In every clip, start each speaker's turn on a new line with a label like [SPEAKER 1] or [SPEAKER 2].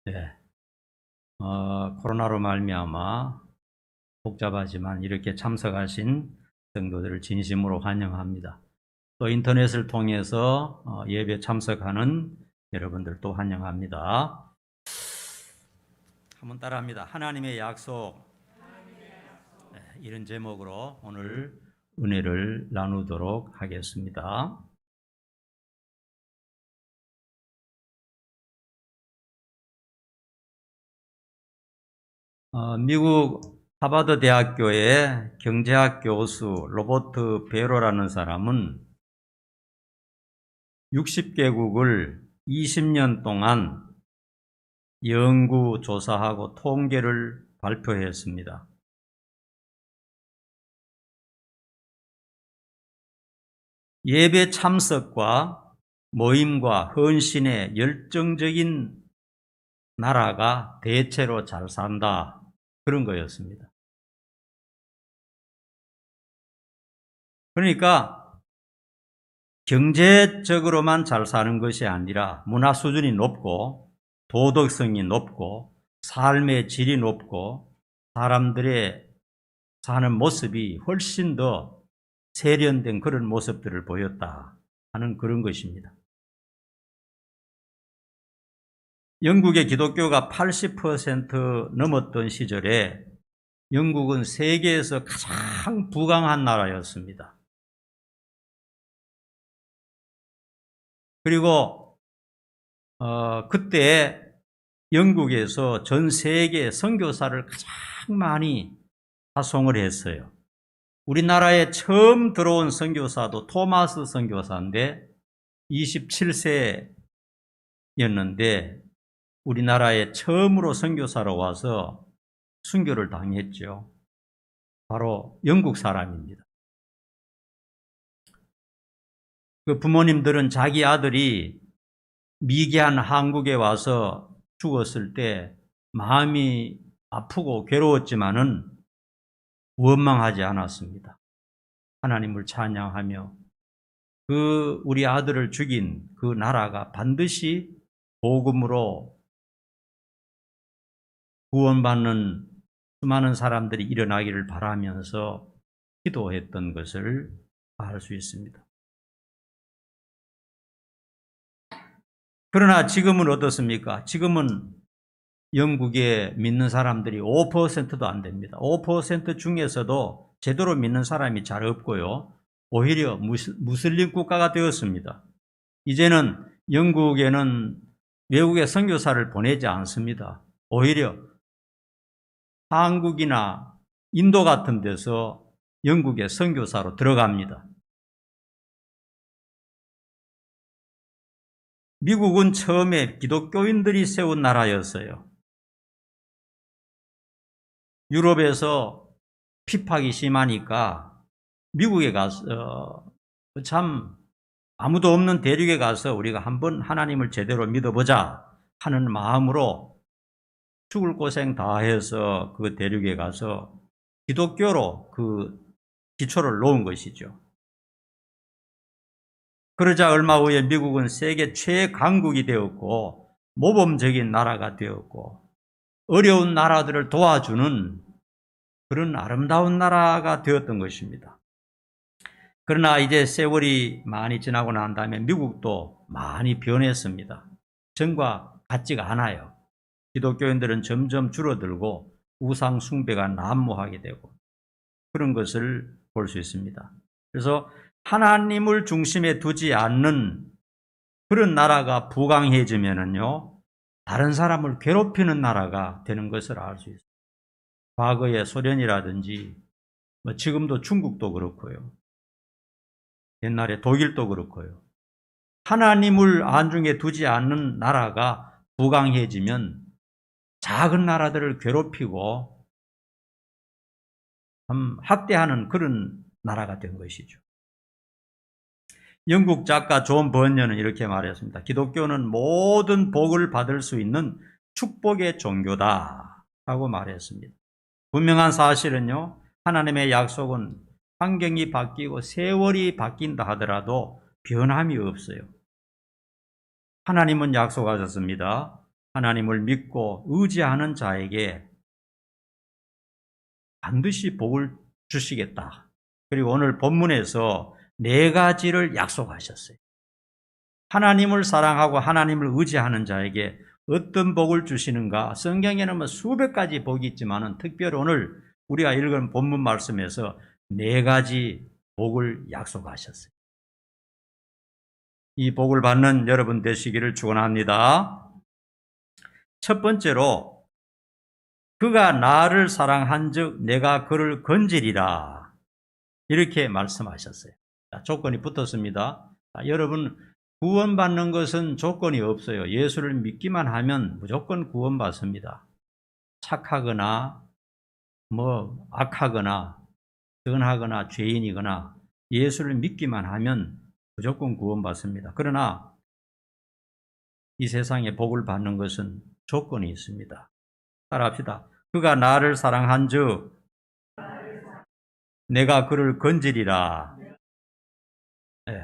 [SPEAKER 1] 네. 코로나로 말미암아 복잡하지만 이렇게 참석하신 성도들을 진심으로 환영합니다. 또 인터넷을 통해서 예배 참석하는 여러분들도 환영합니다. 한번 따라합니다. 하나님의 약속. 네, 이런 제목으로 오늘 은혜를 나누도록 하겠습니다. 미국 하버드 대학교의 경제학 교수 로버트 베로라는 사람은 60개국을 20년 동안 연구, 조사하고 통계를 발표했습니다. 예배 참석과 모임과 헌신에 열정적인 나라가 대체로 잘 산다. 그런 거였습니다. 그러니까 경제적으로만 잘 사는 것이 아니라 문화 수준이 높고 도덕성이 높고 삶의 질이 높고 사람들의 사는 모습이 훨씬 더 세련된 그런 모습들을 보였다 하는 그런 것입니다. 영국의 기독교가 80% 넘었던 시절에 영국은 세계에서 가장 부강한 나라였습니다. 그리고 그때 영국에서 전 세계 선교사를 가장 많이 파송을 했어요. 우리나라에 처음 들어온 선교사도 토마스 선교사인데 27세였는데 우리나라에 처음으로 선교사로 와서 순교를 당했죠. 바로 영국 사람입니다. 그 부모님들은 자기 아들이 미개한 한국에 와서 죽었을 때 마음이 아프고 괴로웠지만은 원망하지 않았습니다. 하나님을 찬양하며 그 우리 아들을 죽인 그 나라가 반드시 복음으로 구원받는 수많은 사람들이 일어나기를 바라면서 기도했던 것을 알 수 있습니다. 그러나 지금은 어떻습니까? 지금은 영국에 믿는 사람들이 5%도 안 됩니다. 5% 중에서도 제대로 믿는 사람이 잘 없고요. 오히려 무슬림 국가가 되었습니다. 이제는 영국에는 외국의 선교사를 보내지 않습니다. 오히려 한국이나 인도 같은 데서 영국의 선교사로 들어갑니다. 미국은 처음에 기독교인들이 세운 나라였어요. 유럽에서 핍박이 심하니까 미국에 가서 참 아무도 없는 대륙에 가서 우리가 한번 하나님을 제대로 믿어보자 하는 마음으로 죽을 고생 다 해서 그 대륙에 가서 기독교로 그 기초를 놓은 것이죠. 그러자 얼마 후에 미국은 세계 최강국이 되었고 모범적인 나라가 되었고 어려운 나라들을 도와주는 그런 아름다운 나라가 되었던 것입니다. 그러나 이제 세월이 많이 지나고 난 다음에 미국도 많이 변했습니다. 전과 같지가 않아요. 기독교인들은 점점 줄어들고 우상 숭배가 난무하게 되고 그런 것을 볼 수 있습니다. 그래서 하나님을 중심에 두지 않는 그런 나라가 부강해지면은요, 다른 사람을 괴롭히는 나라가 되는 것을 알 수 있습니다. 과거의 소련이라든지 지금도 중국도 그렇고요. 옛날에 독일도 그렇고요. 하나님을 안중에 두지 않는 나라가 부강해지면 작은 나라들을 괴롭히고 학대하는 그런 나라가 된 것이죠. 영국 작가 존 번연은 이렇게 말했습니다. 기독교는 모든 복을 받을 수 있는 축복의 종교다 라고 말했습니다. 분명한 사실은요, 하나님의 약속은 환경이 바뀌고 세월이 바뀐다 하더라도 변함이 없어요. 하나님은 약속하셨습니다. 하나님을 믿고 의지하는 자에게 반드시 복을 주시겠다. 그리고 오늘 본문에서 4가지를 약속하셨어요. 하나님을 사랑하고 하나님을 의지하는 자에게 어떤 복을 주시는가? 성경에는 뭐 수백 가지 복이 있지만 특별히 오늘 우리가 읽은 본문 말씀에서 4가지 복을 약속하셨어요. 이 복을 받는 여러분 되시기를 축원합니다. 첫 번째로 그가 나를 사랑한즉 내가 그를 건지리라 이렇게 말씀하셨어요. 자, 조건이 붙었습니다. 자, 여러분 구원받는 것은 조건이 없어요. 예수를 믿기만 하면 무조건 구원받습니다. 착하거나 악하거나 선하거나 죄인이거나 예수를 믿기만 하면 무조건 구원받습니다. 그러나 이 세상에 복을 받는 것은 조건이 있습니다. 따라합시다. 그가 나를 사랑한즉 내가 그를 건지리라. 네.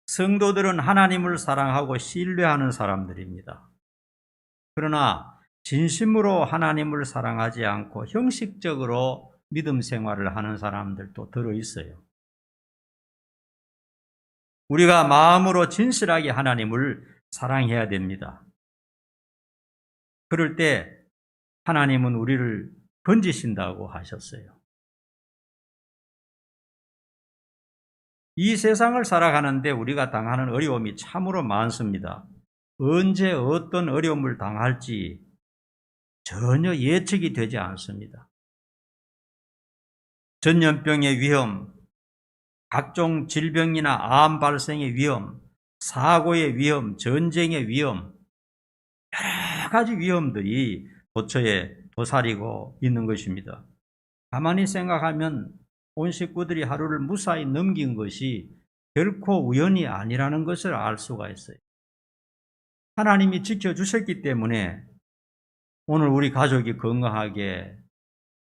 [SPEAKER 1] 성도들은 하나님을 사랑하고 신뢰하는 사람들입니다. 그러나 진심으로 하나님을 사랑하지 않고 형식적으로 믿음 생활을 하는 사람들도 들어있어요. 우리가 마음으로 진실하게 하나님을 사랑해야 됩니다. 그럴 때 하나님은 우리를 건지신다고 하셨어요. 이 세상을 살아가는데 우리가 당하는 어려움이 참으로 많습니다. 언제 어떤 어려움을 당할지 전혀 예측이 되지 않습니다. 전염병의 위험, 각종 질병이나 암 발생의 위험, 사고의 위험, 전쟁의 위험, 여러 가지 위험들이 도처에 도사리고 있는 것입니다. 가만히 생각하면 온 식구들이 하루를 무사히 넘긴 것이 결코 우연이 아니라는 것을 알 수가 있어요. 하나님이 지켜주셨기 때문에 오늘 우리 가족이 건강하게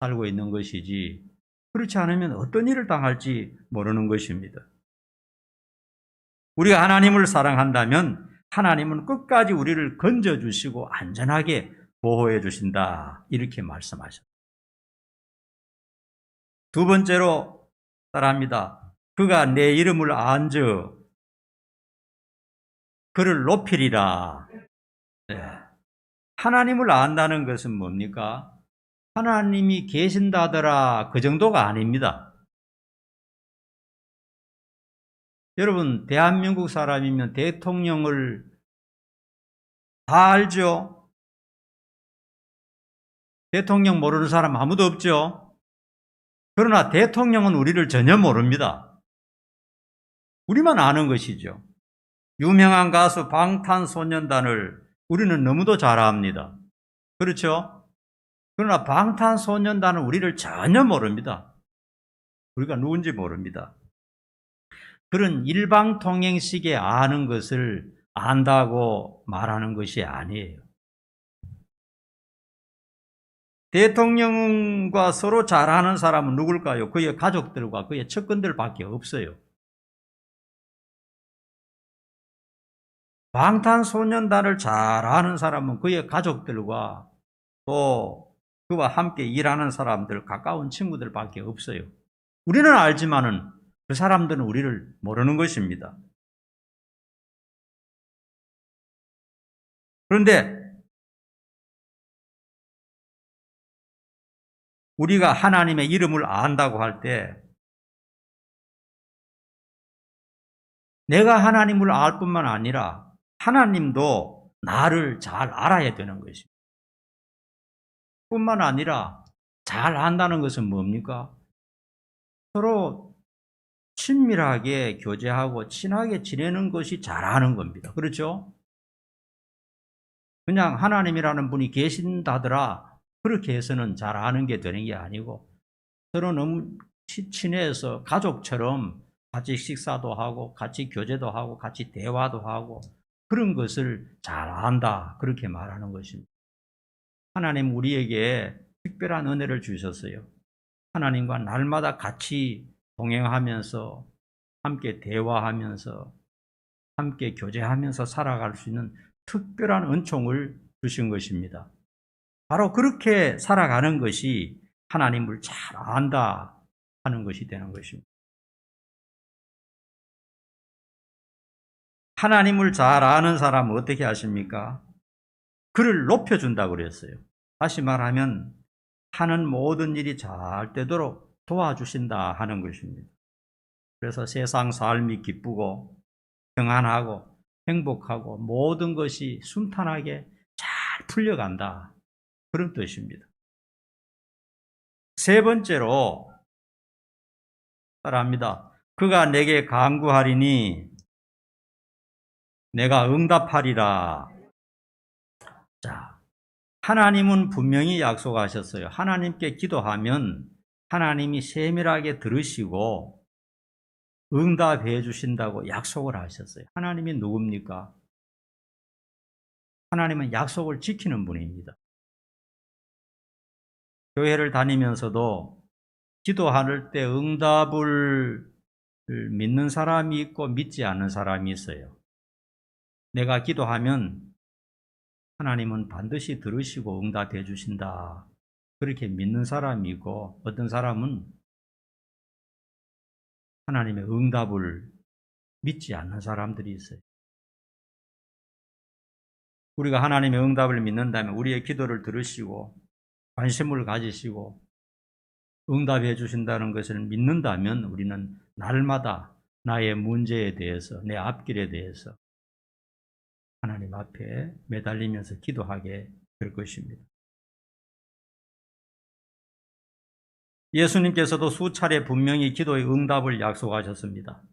[SPEAKER 1] 살고 있는 것이지 그렇지 않으면 어떤 일을 당할지 모르는 것입니다. 우리가 하나님을 사랑한다면 하나님은 끝까지 우리를 건져주시고 안전하게 보호해 주신다 이렇게 말씀하셨습니다. 두 번째로 따라합니다. 그가 내 이름을 안즉 그를 높이리라. 네. 하나님을 안다는 것은 뭡니까? 하나님이 계신다더라 그 정도가 아닙니다. 여러분 대한민국 사람이면 대통령을 다 알죠? 대통령 모르는 사람 아무도 없죠? 그러나 대통령은 우리를 전혀 모릅니다. 우리만 아는 것이죠. 유명한 가수 방탄소년단을 우리는 너무도 잘 압니다. 그렇죠? 그러나 방탄소년단은 우리를 전혀 모릅니다. 우리가 누군지 모릅니다. 그런 일방통행식에 아는 것을 안다고 말하는 것이 아니에요. 대통령과 서로 잘 아는 사람은 누굴까요? 그의 가족들과 그의 측근들밖에 없어요. 방탄소년단을 잘 아는 사람은 그의 가족들과 또 그와 함께 일하는 사람들, 가까운 친구들밖에 없어요. 우리는 알지만은 그 사람들은 우리를 모르는 것입니다. 그런데 우리가 하나님의 이름을 안다고 할 때 내가 하나님을 알 뿐만 아니라 하나님도 나를 잘 알아야 되는 것입니다. 뿐만 아니라 잘 안다는 것은 뭡니까? 서로 친밀하게 교제하고 친하게 지내는 것이 잘 아는 겁니다. 그렇죠? 그냥 하나님이라는 분이 계신다더라 그렇게 해서는 잘 아는 게 되는 게 아니고 서로 너무 친해서 가족처럼 같이 식사도 하고 같이 교제도 하고 같이 대화도 하고 그런 것을 잘 안다 그렇게 말하는 것입니다. 하나님 우리에게 특별한 은혜를 주셨어요. 하나님과 날마다 같이 동행하면서 함께 대화하면서 함께 교제하면서 살아갈 수 있는 특별한 은총을 주신 것입니다. 바로 그렇게 살아가는 것이 하나님을 잘 안다 하는 것이 되는 것입니다. 하나님을 잘 아는 사람은 어떻게 하십니까? 그를 높여준다고 그랬어요. 다시 말하면 하는 모든 일이 잘 되도록 도와주신다 하는 것입니다. 그래서 세상 삶이 기쁘고 평안하고 행복하고 모든 것이 순탄하게 잘 풀려간다. 그런 뜻입니다. 세 번째로 따라합니다. 그가 내게 간구하리니 내가 응답하리라. 자, 하나님은 분명히 약속하셨어요. 하나님께 기도하면 하나님이 세밀하게 들으시고 응답해 주신다고 약속을 하셨어요. 하나님이 누굽니까? 하나님은 약속을 지키는 분입니다. 교회를 다니면서도 기도할 때 응답을 믿는 사람이 있고 믿지 않는 사람이 있어요. 내가 기도하면 하나님은 반드시 들으시고 응답해 주신다. 그렇게 믿는 사람이 있고 어떤 사람은 하나님의 응답을 믿지 않는 사람들이 있어요. 우리가 하나님의 응답을 믿는다면 우리의 기도를 들으시고 관심을 가지시고 응답해 주신다는 것을 믿는다면 우리는 날마다 나의 문제에 대해서 내 앞길에 대해서 하나님 앞에 매달리면서 기도하게 될 것입니다. 예수님께서도 수차례 분명히 기도의 응답을 약속하셨습니다.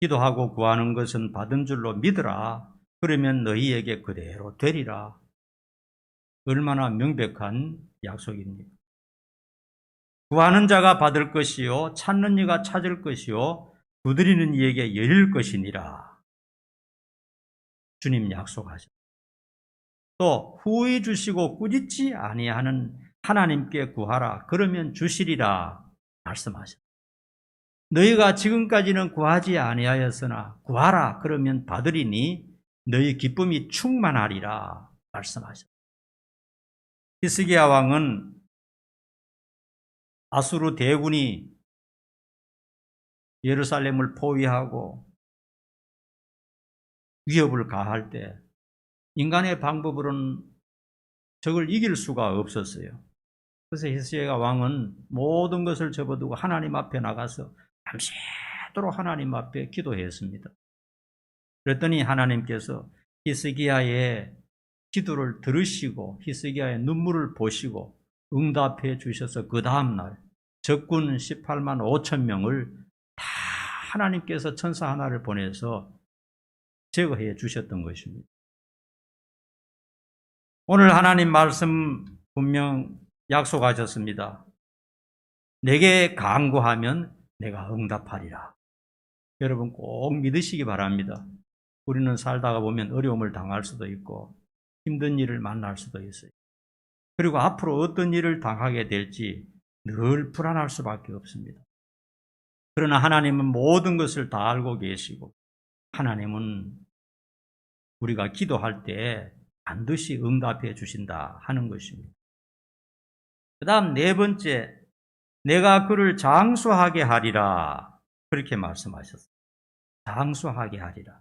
[SPEAKER 1] 기도하고 구하는 것은 받은 줄로 믿으라. 그러면 너희에게 그대로 되리라. 얼마나 명백한 약속입니까? 구하는 자가 받을 것이요 찾는 이가 찾을 것이요 두드리는 이에게 열릴 것이니라. 주님 약속하셨습니다. 또 후히 주시고 꾸짖지 아니하는 하나님께 구하라. 그러면 주시리라 말씀하셨습니다. 너희가 지금까지는 구하지 아니하였으나 구하라. 그러면 받으리니 너희 기쁨이 충만하리라 말씀하셨습니다. 히스기야 왕은 아수르 대군이 예루살렘을 포위하고 위협을 가할 때 인간의 방법으로는 적을 이길 수가 없었어요. 그래서 히스기야 왕은 모든 것을 접어두고 하나님 앞에 나가서 밤새도록 하나님 앞에 기도했습니다. 그랬더니 하나님께서 히스기야의 기도를 들으시고 히스기야의 눈물을 보시고 응답해 주셔서 그 다음날 적군 18만 5천 명을 다 하나님께서 천사 하나를 보내서 제거해 주셨던 것입니다. 오늘 하나님 말씀 분명 약속하셨습니다. 내게 간구하면 내가 응답하리라. 여러분 꼭 믿으시기 바랍니다. 우리는 살다가 보면 어려움을 당할 수도 있고 힘든 일을 만날 수도 있어요. 그리고 앞으로 어떤 일을 당하게 될지 늘 불안할 수밖에 없습니다. 그러나 하나님은 모든 것을 다 알고 계시고 하나님은 우리가 기도할 때 반드시 응답해 주신다 하는 것입니다. 그 다음 네 번째, 내가 그를 장수하게 하리라. 그렇게 말씀하셨습니다. 장수하게 하리라.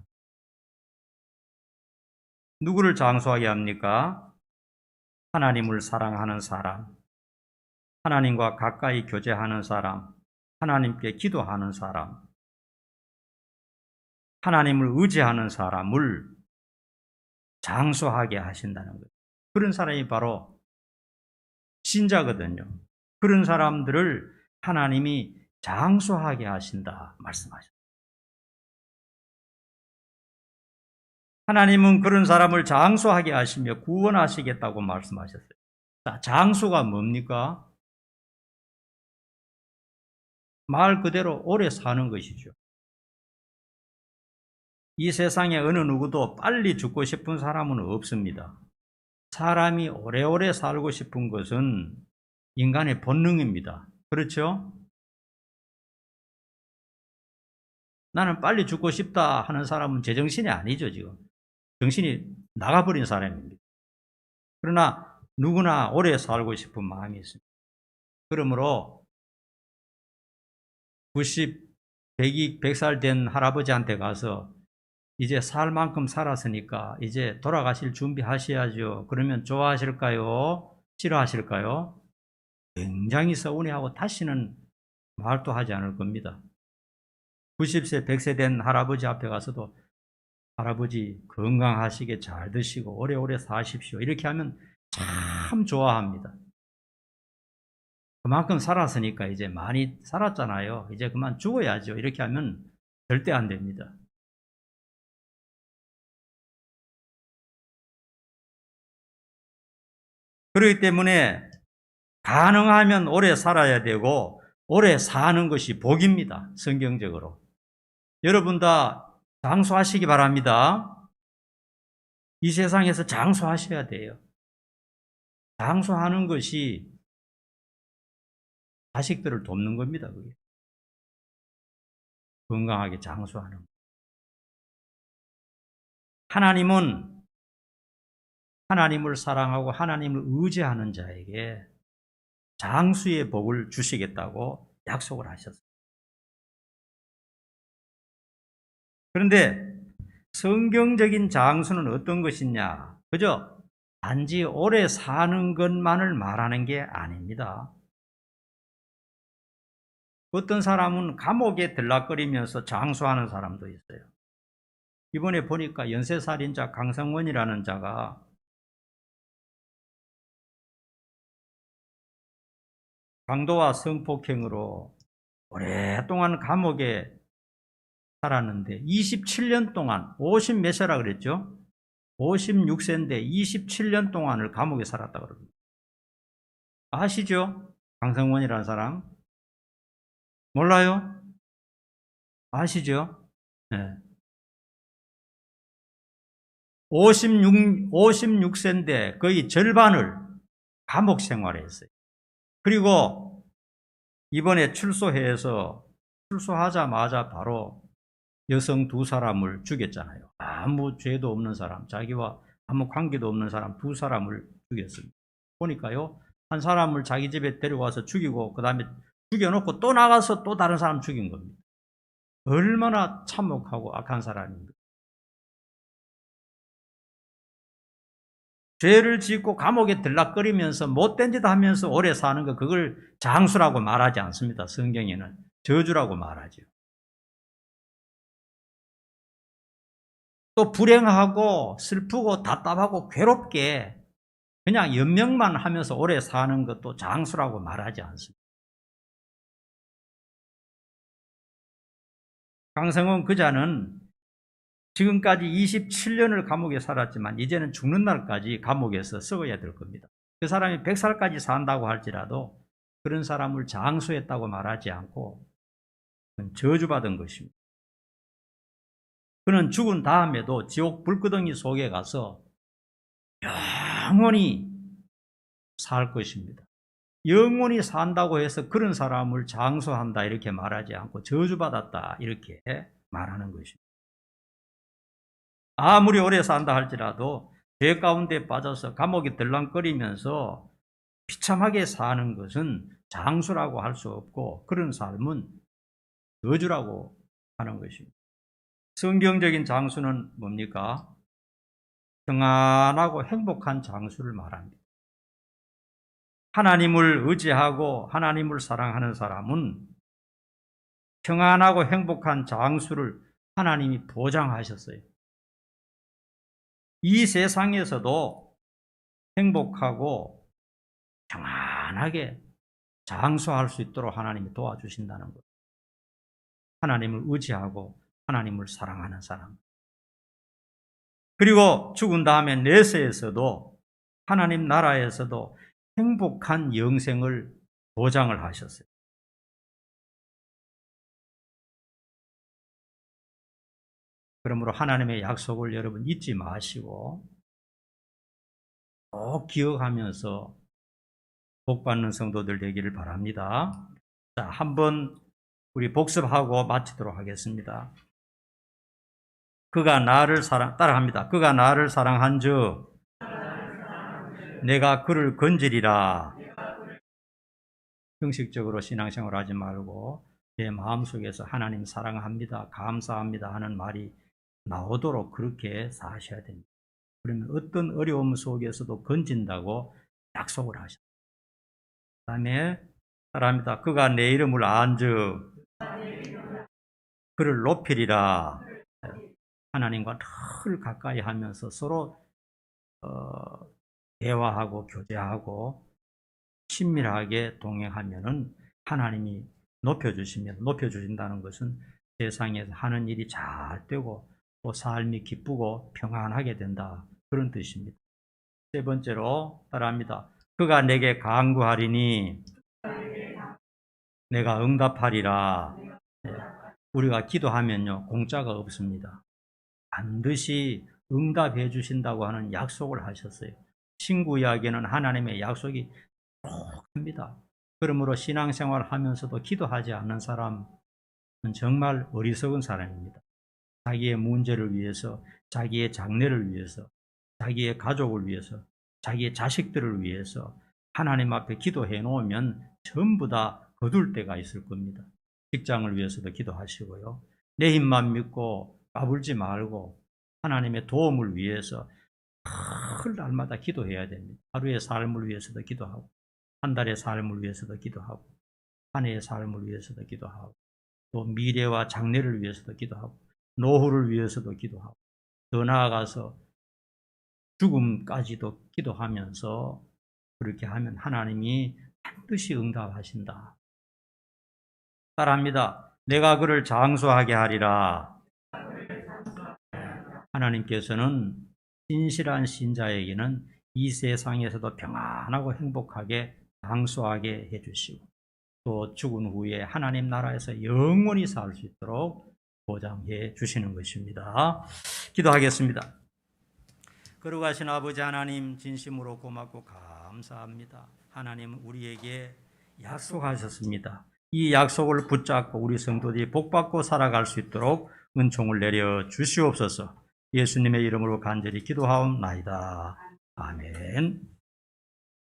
[SPEAKER 1] 누구를 장수하게 합니까? 하나님을 사랑하는 사람, 하나님과 가까이 교제하는 사람, 하나님께 기도하는 사람, 하나님을 의지하는 사람을 장수하게 하신다는 거예요. 그런 사람이 바로 신자거든요. 그런 사람들을 하나님이 장수하게 하신다 말씀하셨어요. 하나님은 그런 사람을 장수하게 하시며 구원하시겠다고 말씀하셨어요. 자, 장수가 뭡니까? 말 그대로 오래 사는 것이죠. 이 세상에 어느 누구도 빨리 죽고 싶은 사람은 없습니다. 사람이 오래오래 살고 싶은 것은 인간의 본능입니다. 그렇죠? 나는 빨리 죽고 싶다 하는 사람은 제정신이 아니죠, 지금. 정신이 나가버린 사람입니다. 그러나 누구나 오래 살고 싶은 마음이 있습니다. 그러므로 90, 100살 된 할아버지한테 가서 이제 살 만큼 살았으니까 이제 돌아가실 준비하셔야죠. 그러면 좋아하실까요? 싫어하실까요? 굉장히 서운해하고 다시는 말도 하지 않을 겁니다. 90세, 100세 된 할아버지 앞에 가서도 할아버지 건강하시게 잘 드시고 오래오래 사십시오. 이렇게 하면 참 좋아합니다. 그만큼 살았으니까 이제 많이 살았잖아요. 이제 그만 죽어야죠. 이렇게 하면 절대 안 됩니다. 그렇기 때문에 가능하면 오래 살아야 되고 오래 사는 것이 복입니다. 성경적으로. 여러분 다 장수하시기 바랍니다. 이 세상에서 장수하셔야 돼요. 장수하는 것이 자식들을 돕는 겁니다. 그게. 건강하게 장수하는 것. 하나님은 하나님을 사랑하고 하나님을 의지하는 자에게 장수의 복을 주시겠다고 약속을 하셨어요. 그런데 성경적인 장수는 어떤 것이냐? 그저 단지 오래 사는 것만을 말하는 게 아닙니다. 어떤 사람은 감옥에 들락거리면서 장수하는 사람도 있어요. 이번에 보니까 연쇄살인자 강성원이라는 자가 강도와 성폭행으로 오랫동안 감옥에 살았는데 27년 동안 50 몇 세라 그랬죠? 56세인데 27년 동안을 감옥에 살았다 그럽니다. 아시죠? 강성원이라는 사람? 몰라요? 아시죠? 네. 56세인데 거의 절반을 감옥 생활을 했어요. 그리고 이번에 출소해서 출소하자마자 바로 여성 2사람을 죽였잖아요. 아무 죄도 없는 사람, 자기와 아무 관계도 없는 사람 2사람을 죽였습니다. 보니까요, 한 사람을 자기 집에 데려와서 죽이고 그 다음에 죽여놓고 또 나가서 또 다른 사람 죽인 겁니다. 얼마나 참혹하고 악한 사람입니까? 죄를 짓고 감옥에 들락거리면서 못된 짓 하면서 오래 사는 거, 그걸 장수라고 말하지 않습니다. 성경에는 저주라고 말하죠. 또 불행하고 슬프고 답답하고 괴롭게 그냥 연명만 하면서 오래 사는 것도 장수라고 말하지 않습니다. 강성원 그자는 지금까지 27년을 감옥에 살았지만 이제는 죽는 날까지 감옥에서 썩어야 될 겁니다. 그 사람이 100살까지 산다고 할지라도 그런 사람을 장수했다고 말하지 않고 저주받은 것입니다. 그는 죽은 다음에도 지옥 불구덩이 속에 가서 영원히 살 것입니다. 영원히 산다고 해서 그런 사람을 장수한다 이렇게 말하지 않고 저주받았다 이렇게 말하는 것입니다. 아무리 오래 산다 할지라도 죄 가운데 빠져서 감옥에 들락거리면서 비참하게 사는 것은 장수라고 할 수 없고 그런 삶은 저주라고 하는 것입니다. 성경적인 장수는 뭡니까? 평안하고 행복한 장수를 말합니다. 하나님을 의지하고 하나님을 사랑하는 사람은 평안하고 행복한 장수를 하나님이 보장하셨어요. 이 세상에서도 행복하고 평안하게 장수할 수 있도록 하나님이 도와주신다는 것. 하나님을 의지하고 하나님을 사랑하는 사람. 그리고 죽은 다음에 내세에서도 하나님 나라에서도 행복한 영생을 보장을 하셨어요. 그러므로 하나님의 약속을 여러분 잊지 마시고 꼭 기억하면서 복 받는 성도들 되기를 바랍니다. 자, 한번 우리 복습하고 마치도록 하겠습니다. 그가 나를 따라합니다. 그가 나를 사랑한즉 내가 그를 건지리라. 형식적으로 신앙생활 하지 말고 내 마음속에서 하나님 사랑합니다, 감사합니다 하는 말이 나오도록 그렇게 사셔야 됩니다. 그러면 어떤 어려움 속에서도 건진다고 약속을 하셨습니다. 그 다음에 따라합니다. 그가 내 이름을 안즉 그를 높이리라. 하나님과 늘 가까이 하면서 서로 대화하고 교제하고 친밀하게 동행하면은 하나님이 높여주신다는 것은 세상에서 하는 일이 잘 되고 또 삶이 기쁘고 평안하게 된다, 그런 뜻입니다. 세 번째로 따라합니다. 그가 내게 간구하리니 내가 응답하리라. 우리가 기도하면요 공짜가 없습니다. 반드시 응답해 주신다고 하는 약속을 하셨어요. 친구 이야기는 하나님의 약속이 톡합니다. 그러므로 신앙생활 하면서도 기도하지 않는 사람은 정말 어리석은 사람입니다. 자기의 문제를 위해서, 자기의 장래를 위해서, 자기의 가족을 위해서, 자기의 자식들을 위해서 하나님 앞에 기도해 놓으면 전부 다 거둘 때가 있을 겁니다. 직장을 위해서도 기도하시고요. 내 힘만 믿고 까불지 말고 하나님의 도움을 위해서 늘 날마다 기도해야 됩니다. 하루의 삶을 위해서도 기도하고, 한 달의 삶을 위해서도 기도하고, 한 해의 삶을 위해서도 기도하고, 또 미래와 장래를 위해서도 기도하고, 노후를 위해서도 기도하고, 더 나아가서 죽음까지도 기도하면서 그렇게 하면 하나님이 반드시 응답하신다. 따라합니다. 내가 그를 장수하게 하리라. 하나님께서는 진실한 신자에게는 이 세상에서도 평안하고 행복하게 장수하게 해주시고 또 죽은 후에 하나님 나라에서 영원히 살 수 있도록 보장해 주시는 것입니다. 기도하겠습니다. 거룩하신 아버지 하나님, 진심으로 고맙고 감사합니다. 하나님 우리에게 약속하셨습니다. 이 약속을 붙잡고 우리 성도들이 복받고 살아갈 수 있도록 은총을 내려 주시옵소서. 예수님의 이름으로 간절히 기도하옵나이다. 아멘.